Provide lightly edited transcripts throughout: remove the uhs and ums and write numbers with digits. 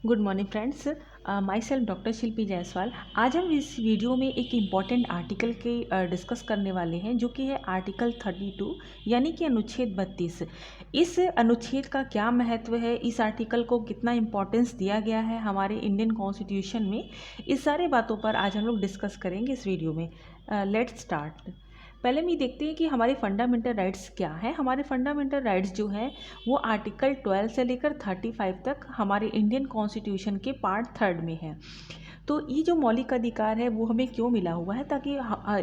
Good morning friends. Myself doctor Shilpi Jaiswal. आज हम इस वीडियो में एक इम्पॉर्टेंट आर्टिकल के डिस्कस करने वाले हैं जो कि है आर्टिकल 32 यानी कि अनुच्छेद 32। इस अनुच्छेद का क्या महत्व है, इस आर्टिकल को कितना इम्पोर्टेंस दिया गया है हमारे इंडियन कॉन्स्टिट्यूशन में, इस सारे बातों पर आज हम लोग डिस्कस करेंगे इस वीडियो में। Let's start. पहले हम ये देखते हैं कि हमारे फंडामेंटल राइट्स क्या हैं। हमारे फंडामेंटल राइट्स जो है वो आर्टिकल 12 से लेकर 35 तक हमारे इंडियन कॉन्स्टिट्यूशन के पार्ट 3 में है। तो ये जो मौलिक अधिकार है वो हमें क्यों मिला हुआ है, ताकि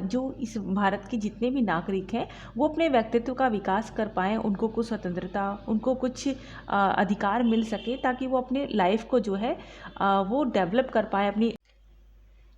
जो इस भारत के जितने भी नागरिक हैं वो अपने व्यक्तित्व का विकास कर पाएँ, उनको कुछ स्वतंत्रता, उनको कुछ अधिकार मिल सके, ताकि वो अपने लाइफ को जो है वो डेवलप कर पाए अपनी।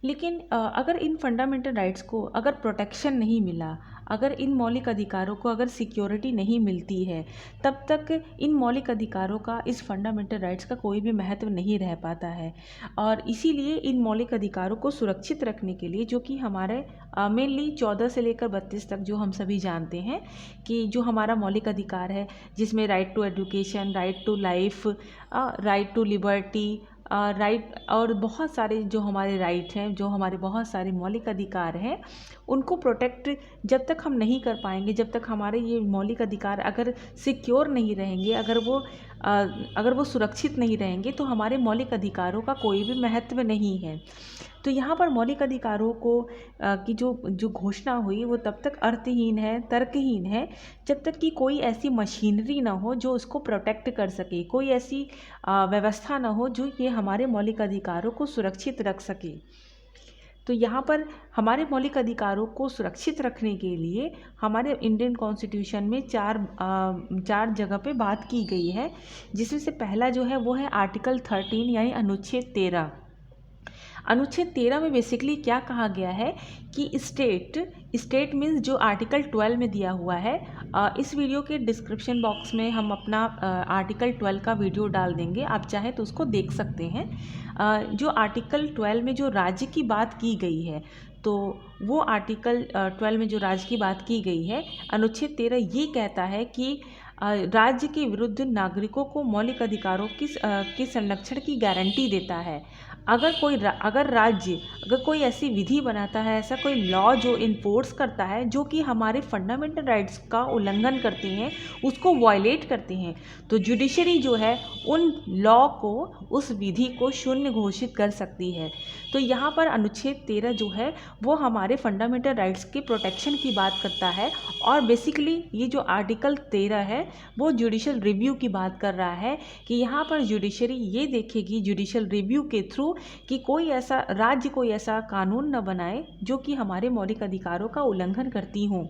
लेकिन अगर इन फंडामेंटल राइट्स को अगर प्रोटेक्शन नहीं मिला, अगर इन मौलिक अधिकारों को अगर सिक्योरिटी नहीं मिलती है, तब तक इन मौलिक अधिकारों का, इस फंडामेंटल राइट्स का कोई भी महत्व नहीं रह पाता है। और इसीलिए इन मौलिक अधिकारों को सुरक्षित रखने के लिए, जो कि हमारे मेनली 14 से लेकर 32 तक जो हम सभी जानते हैं कि जो हमारा मौलिक अधिकार है, जिसमें right to education, right to life, right to liberty, right और बहुत सारे जो हमारे राइट हैं, जो हमारे बहुत सारे मौलिक अधिकार हैं, उनको प्रोटेक्ट जब तक हम नहीं कर पाएंगे, जब तक हमारे ये मौलिक अधिकार अगर सिक्योर नहीं रहेंगे, अगर वो सुरक्षित नहीं रहेंगे, तो हमारे मौलिक अधिकारों का कोई भी महत्व नहीं है। तो यहाँ पर मौलिक अधिकारों को की जो घोषणा हुई वो तब तक अर्थहीन है, तर्कहीन है, जब तक कि कोई ऐसी मशीनरी ना हो जो उसको प्रोटेक्ट कर सके, कोई ऐसी व्यवस्था ना हो जो ये हमारे मौलिक अधिकारों को सुरक्षित रख सके। तो यहाँ पर हमारे मौलिक अधिकारों को सुरक्षित रखने के लिए हमारे इंडियन कॉन्स्टिट्यूशन में चार जगह पे बात की गई है, जिसमें से पहला जो है वो है आर्टिकल 13 यानी अनुच्छेद 13। अनुच्छेद 13 में बेसिकली क्या कहा गया है कि स्टेट मीन्स जो आर्टिकल 12 में दिया हुआ है। इस वीडियो के डिस्क्रिप्शन बॉक्स में हम अपना आर्टिकल 12 का वीडियो डाल देंगे, आप चाहें तो उसको देख सकते हैं। जो आर्टिकल 12 में जो राज्य की बात की गई है, तो वो आर्टिकल 12 में जो राज्य की बात की गई है, अनुच्छेद 13 ये कहता है कि राज्य के विरुद्ध नागरिकों को मौलिक अधिकारों के संरक्षण की गारंटी देता है। अगर कोई ऐसी विधि बनाता है, ऐसा कोई लॉ जो इन्फोर्स करता है, जो कि हमारे फंडामेंटल राइट्स का उल्लंघन करते हैं, उसको वायलेट करते हैं, तो जुडिशरी जो है उन लॉ को, उस विधि को शून्य घोषित कर सकती है। तो यहाँ पर अनुच्छेद 13 जो है वो हमारे फंडामेंटल राइट्स के प्रोटेक्शन की बात करता है। और बेसिकली ये जो आर्टिकल 13 है वो जुडिशल रिव्यू की बात कर रहा है कि यहाँ पर जुडिशरी ये देखेगी जुडिशल रिव्यू के थ्रू कि कोई ऐसा कानून न बनाए जो कि हमारे मौलिक अधिकारों का उल्लंघन करती हों।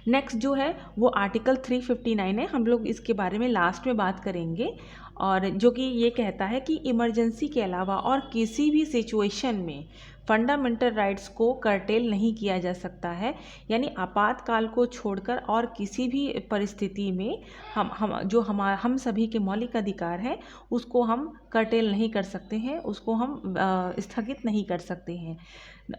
नेक्स्ट जो है वो आर्टिकल 359 है, हम लोग इसके बारे में लास्ट में बात करेंगे, और जो कि ये कहता है कि इमरजेंसी के अलावा और किसी भी सिचुएशन में फंडामेंटल राइट्स को कर्टेल नहीं किया जा सकता है। यानी आपातकाल को छोड़कर और किसी भी परिस्थिति में हम सभी के मौलिक अधिकार हैं उसको हम कर्टेल नहीं कर सकते हैं, उसको हम स्थगित नहीं कर सकते हैं।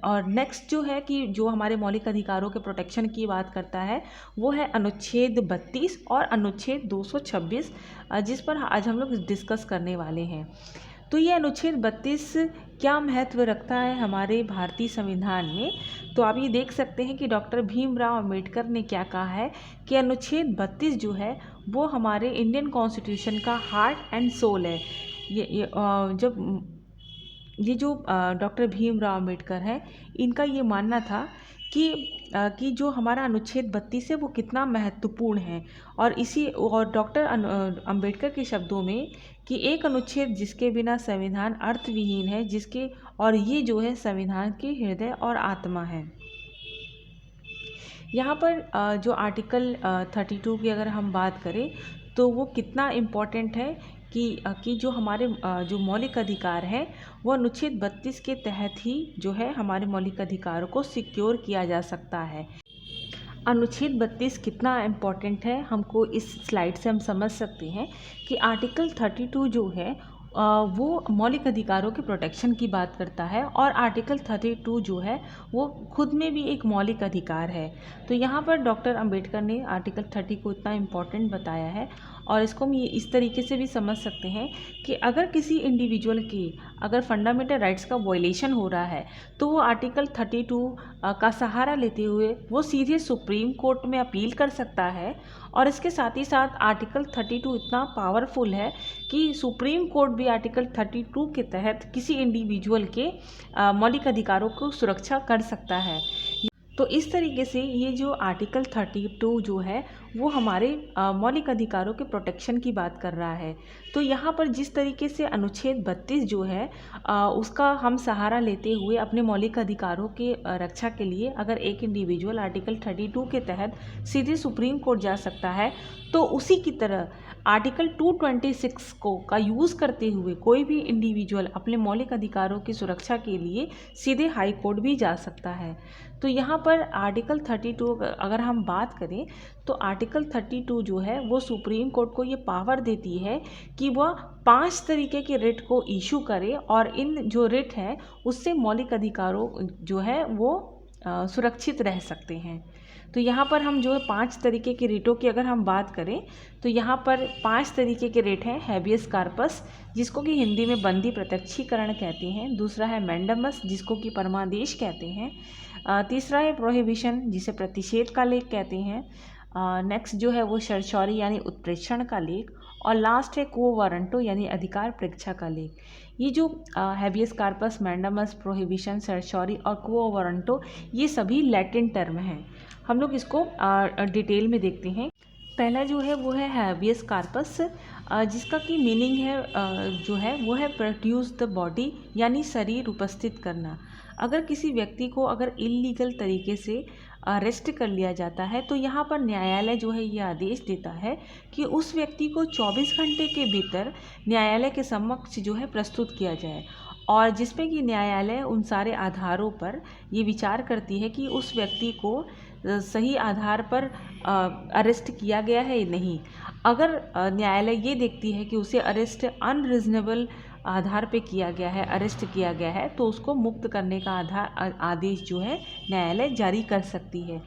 और नेक्स्ट जो है कि जो हमारे मौलिक अधिकारों के प्रोटेक्शन की बात करता है वो है अनुच्छेद 32 और अनुच्छेद 226, जिस पर आज हम लोग डिस्कस करने वाले हैं। तो ये अनुच्छेद 32 क्या महत्व रखता है हमारे भारतीय संविधान में, तो आप ये देख सकते हैं कि डॉक्टर भीमराव अंबेडकर ने क्या कहा है कि अनुच्छेद 32 जो है वो हमारे इंडियन कॉन्स्टिट्यूशन का हार्ट एंड सोल है। ये जो डॉक्टर भीमराव अंबेडकर हैं, इनका ये मानना था कि जो हमारा अनुच्छेद 32 है वो कितना महत्वपूर्ण है। और डॉक्टर अंबेडकर के शब्दों में कि एक अनुच्छेद जिसके बिना संविधान अर्थविहीन है, और ये जो है संविधान के हृदय और आत्मा है। यहाँ पर जो आर्टिकल 32 की अगर हम बात करें तो वो कितना इम्पोर्टेंट है कि जो हमारे जो मौलिक अधिकार हैं वो अनुच्छेद 32 के तहत ही जो है हमारे मौलिक अधिकारों को सिक्योर किया जा सकता है। अनुच्छेद 32 कितना इम्पोर्टेंट है हमको इस स्लाइड से हम समझ सकते हैं कि आर्टिकल 32 जो है वो मौलिक अधिकारों के प्रोटेक्शन की बात करता है और आर्टिकल 32 जो है वो खुद में भी एक मौलिक अधिकार है। तो यहाँ पर डॉक्टर अंबेडकर ने आर्टिकल 30 को इतना इम्पोर्टेंट बताया है और इसको हम ये इस तरीके से भी समझ सकते हैं कि अगर किसी इंडिविजुअल की अगर फंडामेंटल राइट्स का वायलेशन हो रहा है तो वो आर्टिकल 32 का सहारा लेते हुए वो सीधे सुप्रीम कोर्ट में अपील कर सकता है। और इसके साथ ही साथ आर्टिकल 32 इतना पावरफुल है कि सुप्रीम कोर्ट भी आर्टिकल 32 के तहत किसी इंडिविजुअल के मौलिक अधिकारों को सुरक्षा कर सकता है। तो इस तरीके से ये जो आर्टिकल 32 जो है वो हमारे मौलिक अधिकारों के प्रोटेक्शन की बात कर रहा है। तो यहाँ पर जिस तरीके से अनुच्छेद 32 जो है उसका हम सहारा लेते हुए अपने मौलिक अधिकारों के रक्षा के लिए अगर एक इंडिविजुअल आर्टिकल 32 के तहत सीधे सुप्रीम कोर्ट जा सकता है, तो उसी की तरह आर्टिकल 226 का यूज़ करते हुए कोई भी इंडिविजुअल अपने मौलिक अधिकारों की सुरक्षा के लिए सीधे हाई कोर्ट भी जा सकता है। तो यहाँ पर आर्टिकल 32 अगर हम बात करें तो आर्टिकल 32 जो है वो सुप्रीम कोर्ट को ये पावर देती है कि वह 5 तरीके के रिट को इशू करे और इन जो रिट है उससे मौलिक अधिकारों जो है वो सुरक्षित रह सकते हैं। तो यहाँ पर हम जो है 5 तरीके के रिटों की अगर हम बात करें तो यहाँ पर 5 तरीके के रिट हैं। हैबियस कार्पस जिसको कि हिंदी में बंदी प्रत्यक्षीकरण कहते हैं। दूसरा है मैंडामस जिसको कि परमादेश कहते हैं। तीसरा है प्रोहिबिशन जिसे प्रतिषेध का लेख कहते हैं। नेक्स्ट जो है वो सर्चॉरी यानी उत्प्रेक्षण का लेख। और लास्ट है क्वो वारंटो यानी अधिकार परीक्षा का लेख। ये जो हैबियस कार्पस, मैंडामस, प्रोहिबिशन, सर्चॉरी और क्वो वारंटो ये सभी लैटिन टर्म हैं। हम लोग इसको डिटेल में देखते हैं। पहला जो है वो है हैबियस कार्पस जिसका की मीनिंग है जो है वो है प्रोड्यूस द बॉडी यानी शरीर उपस्थित करना। अगर किसी व्यक्ति को अगर इल्लीगल तरीके से अरेस्ट कर लिया जाता है तो यहाँ पर न्यायालय जो है ये आदेश देता है कि उस व्यक्ति को 24 घंटे के भीतर न्यायालय के समक्ष जो है प्रस्तुत किया जाए और जिसमें कि न्यायालय उन सारे आधारों पर ये विचार करती है कि उस व्यक्ति को सही आधार पर अरेस्ट किया गया है या नहीं। अगर न्यायालय ये देखती है कि उसे अरेस्ट अनरीजनेबल आधार पे किया गया है, अरेस्ट किया गया है, तो उसको मुक्त करने का आदेश जो है न्यायालय जारी कर सकती है।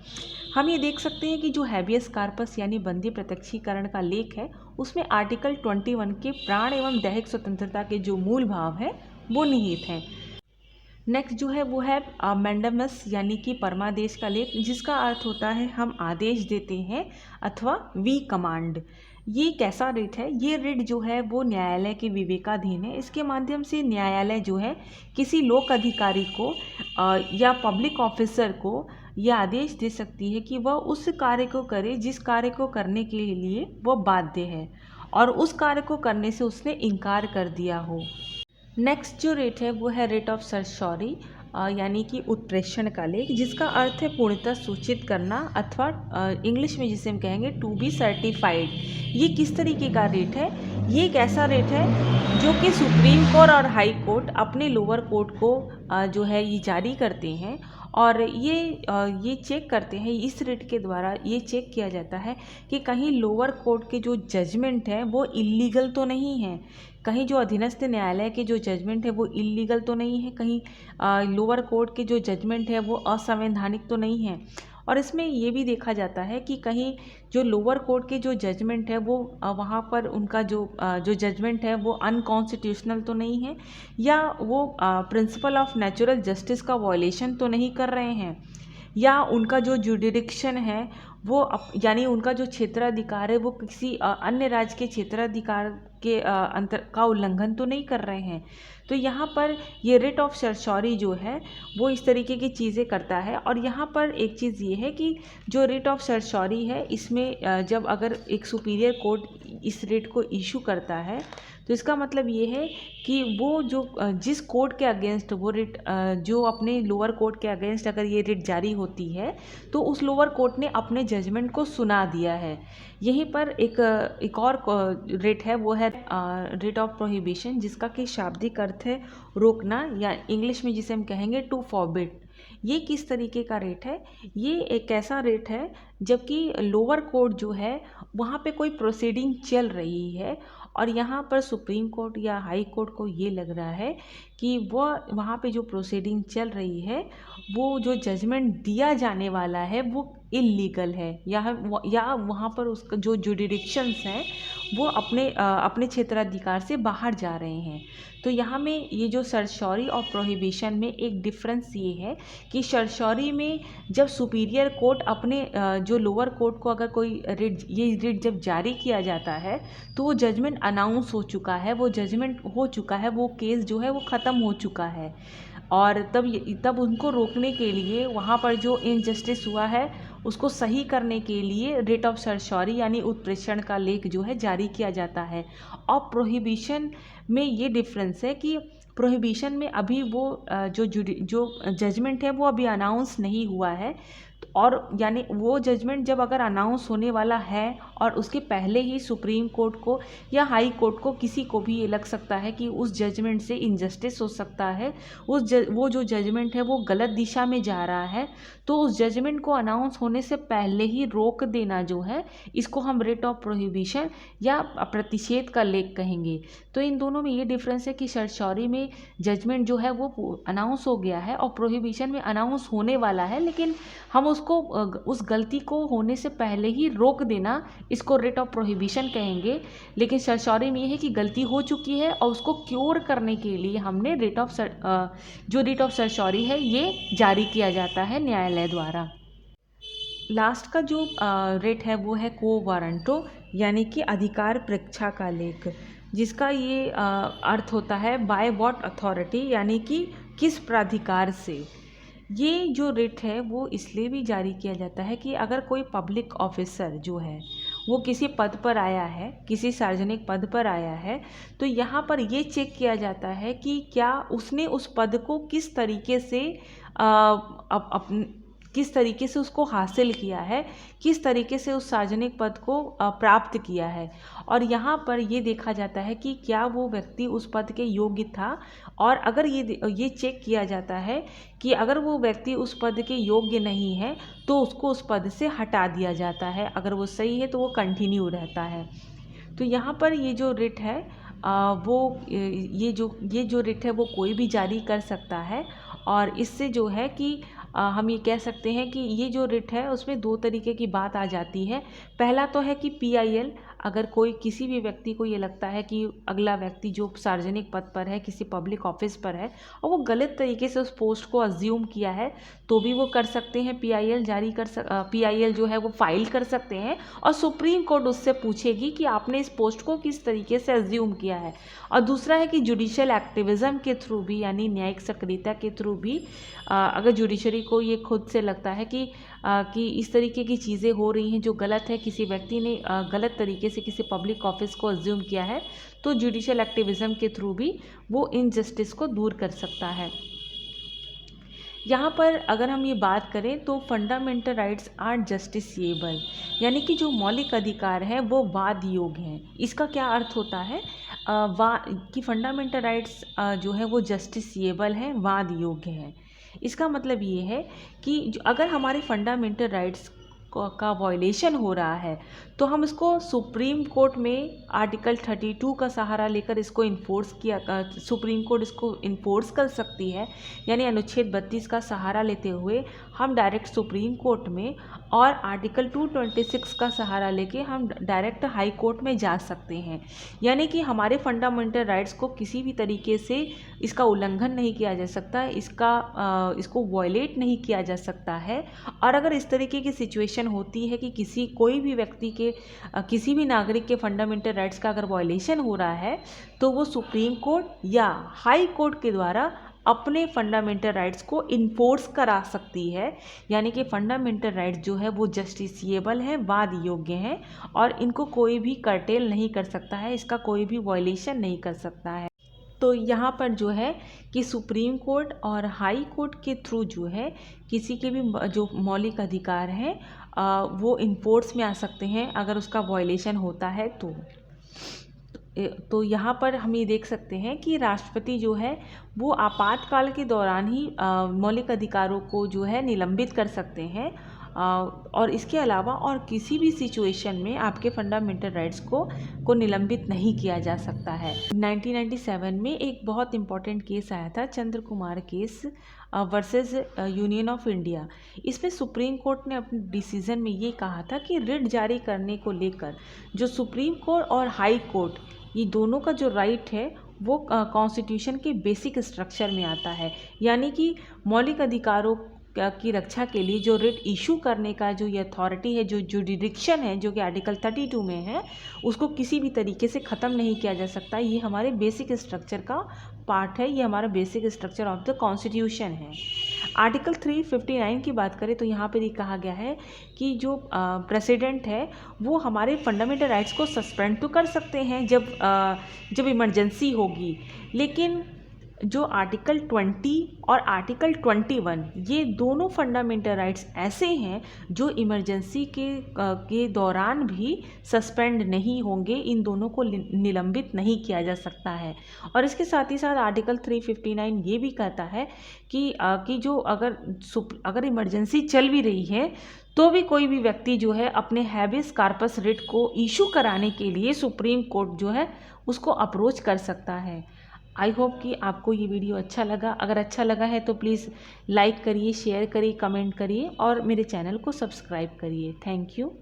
हम ये देख सकते हैं कि जो हैबियस कार्पस यानी बंदी प्रत्यक्षीकरण का लेख है उसमें आर्टिकल 21 के प्राण एवं दैहिक स्वतंत्रता के जो मूल भाव है वो निहित हैं। नेक्स्ट जो है वो है मैंडामस यानी कि परमादेश का लेख जिसका अर्थ होता है हम आदेश देते हैं अथवा वी कमांड। ये कैसा रिट है? ये रिट जो है वो न्यायालय के विवेकाधीन है। इसके माध्यम से न्यायालय जो है किसी लोक अधिकारी को या पब्लिक ऑफिसर को यह आदेश दे सकती है कि वह उस कार्य को करे जिस कार्य को करने के लिए वह बाध्य है और उस कार्य को करने से उसने इनकार कर दिया हो। नेक्स्ट जो रिट है वो है रिट ऑफ सर्चॉरी यानी कि उत्प्रेक्षण का लेख जिसका अर्थ है पूर्णतः सूचित करना अथवा इंग्लिश में जिसे हम कहेंगे टू बी सर्टिफाइड। ये किस तरीके का रेट है? ये एक ऐसा रेट है जो कि सुप्रीम कोर्ट और हाई कोर्ट अपने लोअर कोर्ट को जो है ये जारी करते हैं और ये चेक करते हैं। इस रेट के द्वारा ये चेक किया जाता है कि कहीं लोअर कोर्ट के जो जजमेंट है वो इल्लीगल तो नहीं है, कहीं जो अधीनस्थ न्यायालय के जो जजमेंट है वो इल्लीगल तो नहीं है, कहीं लोअर कोर्ट के जो जजमेंट है वो असंवैधानिक तो नहीं है। और इसमें ये भी देखा जाता है कि कहीं जो लोअर कोर्ट के जो जजमेंट है वो वहाँ पर उनका जो जजमेंट है वो अनकॉन्स्टिट्यूशनल तो नहीं है या वो प्रिंसिपल ऑफ नेचुरल जस्टिस का वॉयलेशन तो नहीं कर रहे हैं या उनका जो जुडिडिक्शन है वो यानी उनका जो क्षेत्राधिकार है वो किसी अन्य राज्य के क्षेत्राधिकार के अंतर का उल्लंघन तो नहीं कर रहे हैं। तो यहाँ पर ये रिट ऑफ सर्चॉरी जो है वो इस तरीके की चीज़ें करता है। और यहाँ पर एक चीज़ ये है कि जो रिट ऑफ सर्चॉरी है इसमें जब अगर एक सुपीरियर कोर्ट इस रिट को इशू करता है तो इसका मतलब ये है कि वो जो जिस कोर्ट के अगेंस्ट वो रिट जो अपने लोअर कोर्ट के अगेंस्ट अगर ये रिट जारी होती है तो उस लोअर कोर्ट ने अपने जजमेंट को सुना दिया है। यहीं पर एक और रिट है वो है रिट ऑफ प्रोहिबिशन जिसका कि शाब्दिक अर्थ है रोकना या इंग्लिश में जिसे हम कहेंगे टू फॉरबिड। ये किस तरीके का रेट है? ये एक ऐसा रेट है जबकि लोअर कोर्ट जो है वहाँ पे कोई प्रोसीडिंग चल रही है और यहाँ पर सुप्रीम कोर्ट या हाई कोर्ट को ये लग रहा है कि वह वहाँ पे जो प्रोसीडिंग चल रही है वो जो जजमेंट दिया जाने वाला है वो इलीगल है, या वहाँ पर उसका जो जुडिडिक्शंस हैं वो अपने क्षेत्राधिकार से बाहर जा रहे हैं। तो यहाँ में ये जो सर्चॉरी और प्रोहिबिशन में एक डिफरेंस ये है कि सर्चॉरी में जब सुपीरियर कोर्ट अपने जो लोअर कोर्ट को अगर कोई रिट जब जारी किया जाता है तो वो जजमेंट अनाउंस हो चुका है, वो जजमेंट हो चुका है, वो केस जो है वो ख़त्म हो चुका है। और तब उनको रोकने के लिए वहाँ पर जो इनजस्टिस हुआ है उसको सही करने के लिए रिट ऑफ सर्चॉरी यानी उत्प्रेषण का लेख जो है जारी किया जाता है। और प्रोहिबिशन में ये डिफरेंस है कि प्रोहिबिशन में अभी वो जो जजमेंट है वो अभी अनाउंस नहीं हुआ है, और यानी वो जजमेंट जब अगर अनाउंस होने वाला है और उसके पहले ही सुप्रीम कोर्ट को या हाई कोर्ट को किसी को भी ये लग सकता है कि उस जजमेंट से इनजस्टिस हो सकता है, वो जो जजमेंट है वो गलत दिशा में जा रहा है, तो उस जजमेंट को अनाउंस होने से पहले ही रोक देना जो है इसको हम रिट ऑफ प्रोहिबिशन या प्रतिषेध का लेख कहेंगे। तो इन दोनों में ये डिफरेंस है कि सर्चॉरी में जजमेंट जो है वो अनाउंस हो गया है और प्रोहिबिशन में अनाउंस होने वाला है, लेकिन हम उसको उस गलती को होने से पहले ही रोक देना इसको रिट ऑफ प्रोहिबिशन कहेंगे। लेकिन सर्चॉरी में ये है कि गलती हो चुकी है और उसको क्योर करने के लिए हमने रिट ऑफ सर्चॉरी है ये जारी किया जाता है न्यायालय द्वारा। लास्ट का जो रिट है वो है को वारंटो यानी कि अधिकार परीक्षा का लेख, जिसका ये अर्थ होता है बाय व्हाट अथॉरिटी, यानी कि किस प्राधिकार से। ये जो रिट है वो इसलिए भी जारी किया जाता है कि अगर कोई पब्लिक ऑफिसर जो है वो किसी पद पर आया है, किसी सार्वजनिक पद पर आया है, तो यहाँ पर ये चेक किया जाता है कि क्या उसने उस पद को किस तरीके से किस तरीके से उसको हासिल किया है, किस तरीके से उस सार्वजनिक पद को प्राप्त किया है। और यहाँ पर ये देखा जाता है कि क्या वो व्यक्ति उस पद के योग्य था, और अगर ये चेक किया जाता है कि अगर वो व्यक्ति उस पद के योग्य नहीं है तो उसको उस पद से हटा दिया जाता है, अगर वो सही है तो वो कंटिन्यू रहता है। तो यहाँ पर ये जो रिट है ये जो रिट है वो कोई भी जारी कर सकता है, और इससे जो है कि हम ये कह सकते हैं कि ये जो रिट है उसमें दो तरीके की बात आ जाती है। पहला तो है कि PIL, अगर कोई किसी भी व्यक्ति को ये लगता है कि अगला व्यक्ति जो सार्वजनिक पद पर है, किसी पब्लिक ऑफिस पर है, और वो गलत तरीके से उस पोस्ट को अज्यूम किया है, तो भी वो कर सकते हैं PIL जो है वो फाइल कर सकते हैं, और सुप्रीम कोर्ट उससे पूछेगी कि आपने इस पोस्ट को किस तरीके से अज्यूम किया है। और दूसरा है कि जुडिशियल एक्टिविज़म के थ्रू भी, यानी न्यायिक सक्रियता के थ्रू भी, अगर जुडिशरी को ये खुद से लगता है कि इस तरीके की चीज़ें हो रही हैं जो गलत है, किसी व्यक्ति ने गलत तरीके से किसी पब्लिक ऑफिस को अज्यूम किया है, तो जुडिशियल एक्टिविज़म के थ्रू भी वो इनजस्टिस को दूर कर सकता है। यहाँ पर अगर हम ये बात करें तो फंडामेंटल राइट्स आर जस्टिसिएबल, यानी कि जो मौलिक अधिकार हैं वो वाद योग्य हैं। इसका क्या अर्थ होता है कि फंडामेंटल राइट्स जो है वो जस्टिसिएबल हैं, वाद योग्य हैं। इसका मतलब ये है कि अगर हमारे फंडामेंटल राइट्स का वायलेशन हो रहा है तो हम इसको सुप्रीम कोर्ट में आर्टिकल 32 का सहारा लेकर इसको सुप्रीम कोर्ट इसको इन्फोर्स कर सकती है, यानी अनुच्छेद 32 का सहारा लेते हुए हम डायरेक्ट सुप्रीम कोर्ट में, और आर्टिकल 226 का सहारा लेके हम डायरेक्ट हाई कोर्ट में जा सकते हैं। यानी कि हमारे फंडामेंटल राइट्स को किसी भी तरीके से इसका उल्लंघन नहीं किया जा सकता, इसको वायलेट नहीं किया जा सकता है। और अगर इस तरीके की सिचुएशन होती है कि कोई भी व्यक्ति के किसी भी नागरिक के फंडामेंटल राइट्स का अगर वायलेशन हो रहा है, तो वो सुप्रीम कोर्ट या हाई कोर्ट के द्वारा अपने फंडामेंटल राइट्स को इन्फोर्स करा सकती है। यानी कि फंडामेंटल राइट्स जो है वो जस्टिसिएबल हैं, वाद योग्य हैं, और इनको कोई भी कर्टेल नहीं कर सकता है, इसका कोई भी वायलेशन नहीं कर सकता है। तो यहाँ पर जो है कि सुप्रीम कोर्ट और हाई कोर्ट के थ्रू जो है किसी के भी जो मौलिक अधिकार हैं वो इन्फोर्स में आ सकते हैं अगर उसका वायलेशन होता है तो यहाँ पर हम ये देख सकते हैं कि राष्ट्रपति जो है वो आपातकाल के दौरान ही मौलिक अधिकारों को जो है निलंबित कर सकते हैं और इसके अलावा और किसी भी सिचुएशन में आपके फंडामेंटल राइट्स को निलंबित नहीं किया जा सकता है। 1997 में एक बहुत इम्पॉर्टेंट केस आया था, Chandra Kumar case versus union of India. इसमें सुप्रीम कोर्ट ने अपने डिसीजन में ये कहा था कि रिट जारी करने को लेकर जो सुप्रीम कोर्ट और हाई कोर्ट, ये दोनों का जो राइट है वो कॉन्स्टिट्यूशन के बेसिक स्ट्रक्चर में आता है। यानी कि मौलिक अधिकारों की रक्षा के लिए जो रिट इशू करने का जो ये अथॉरिटी है, जो जुडिडिक्शन है, जो कि आर्टिकल 32 में है, उसको किसी भी तरीके से ख़त्म नहीं किया जा सकता। ये हमारे बेसिक स्ट्रक्चर का पार्ट है, ये हमारा basic structure of the constitution है। आर्टिकल 359 की बात करें तो यहाँ पर ये कहा गया है कि जो प्रेसिडेंट है वो हमारे फंडामेंटल राइट्स को सस्पेंड तो कर सकते हैं जब इमरजेंसी होगी, लेकिन जो आर्टिकल 20 और आर्टिकल 21 ये दोनों फंडामेंटल राइट्स ऐसे हैं जो इमरजेंसी के दौरान भी सस्पेंड नहीं होंगे, इन दोनों को निलंबित नहीं किया जा सकता है। और इसके साथ ही साथ आर्टिकल 359 ये भी कहता है कि जो अगर इमरजेंसी चल भी रही है तो भी कोई भी व्यक्ति जो है अपने हैबियस कार्पस रिट को इशू कराने के लिए सुप्रीम कोर्ट जो है उसको अप्रोच कर सकता है। आई होप कि आपको ये वीडियो अच्छा लगा। अगर अच्छा लगा है तो प्लीज़ लाइक करिए, शेयर करिए, कमेंट करिए और मेरे चैनल को सब्सक्राइब करिए। Thank you.